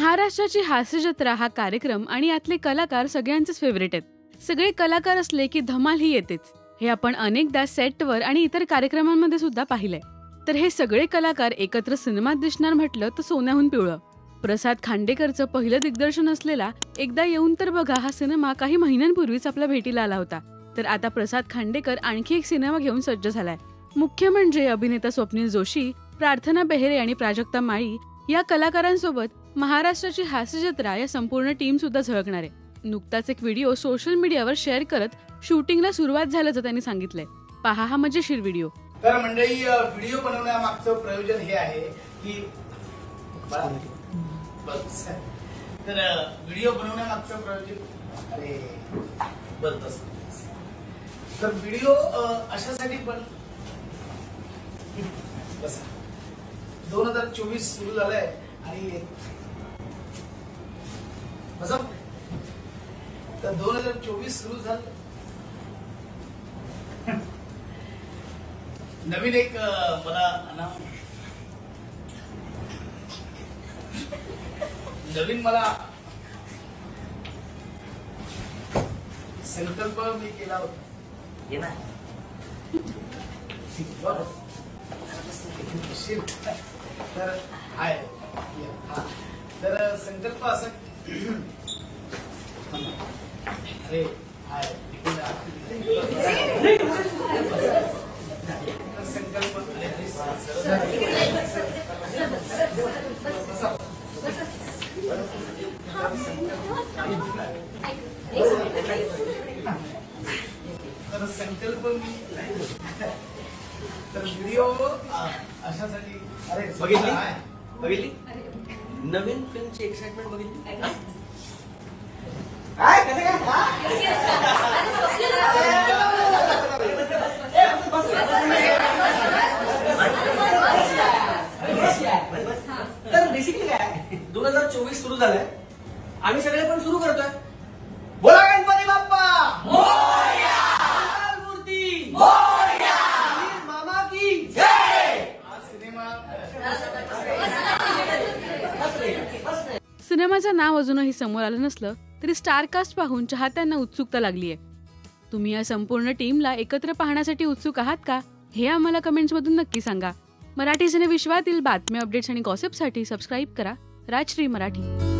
महाराष्ट्राची हास्य जत्रा हा कार्यक्रम आणि यातले कलाकार सगळ्यांचेच फेवरेट आहेत। सगळे कलाकार असले की धमाल ही येतेच। हे आपण अनेकदा सेटवर आणि इतर कार्यक्रमांमध्ये सुद्धा पाहिलंय। तर हे सगळे कलाकार एकत्र सिनेमात दिसणार म्हटलं तर सोन्याहून पिवळं। प्रसाद खांडेकरचं पहिलं दिग्दर्शन असलेला एकदा येऊन तर बघा हा सिनेमा काही महिन्यांपूर्वीच आपल्या भेटीला आला होता। तर आता प्रसाद खांडेकर आणखी एक सिनेमा घेऊन सज्ज झालाय। मुख्य अभिनेता स्वप्नील जोशी, प्रार्थना बेहरे आणि प्राजक्ता माळी या कलाकारांसोबत महाराष्ट्राची हास्य जत्रा या संपूर्ण टीम सुद्धा झळकणार आहे। नुकताच एक व्हिडिओ सोशल मीडियावर शेअर करत शूटिंगला सुरुवात झाल्याचं त्यांनी सांगितलंय। पहा हा मजेशीर व्हिडिओ। तर मंडळी, व्हिडिओ बनवण्यामागचं प्रयोजन हे आहे की तर व्हिडिओ बनवण्यामागचं प्रयोजन तर व्हिडिओ अशासाठी पण 2024 सुरू झालंय आणि तर 2024 सुरू झालं। नवीन एक मला संकल्प मी केला होता। तर संकल्प असं संकल्प मी तर व्हिडिओ अशासाठी बघितली नवीन फिल्मची एक्साइटमेंट बघितली तर बेसिकली काय 2024 सुरू झालंय, आम्ही सगळे पण सुरू करतोय। बोला गणपती बाप्पा मोरया, मूर्ती मोरया, मामा की जय। सिनेमाचं नाव अजूनही समोर आलं नसलं तरी स्टारकास्ट पाहून चाहत्यांना उत्सुकता लागलीय। तुम्ही या संपूर्ण टीमला एकत्र पाहण्यासाठी उत्सुक आहात का? हे आम्हाला कमेंट्समधून नक्की सांगा। मराठी सिनेविश्वातील बातम्या, अपडेट्स आणि गॉसिपसाठी सबस्क्राईब करा राजश्री मराठी।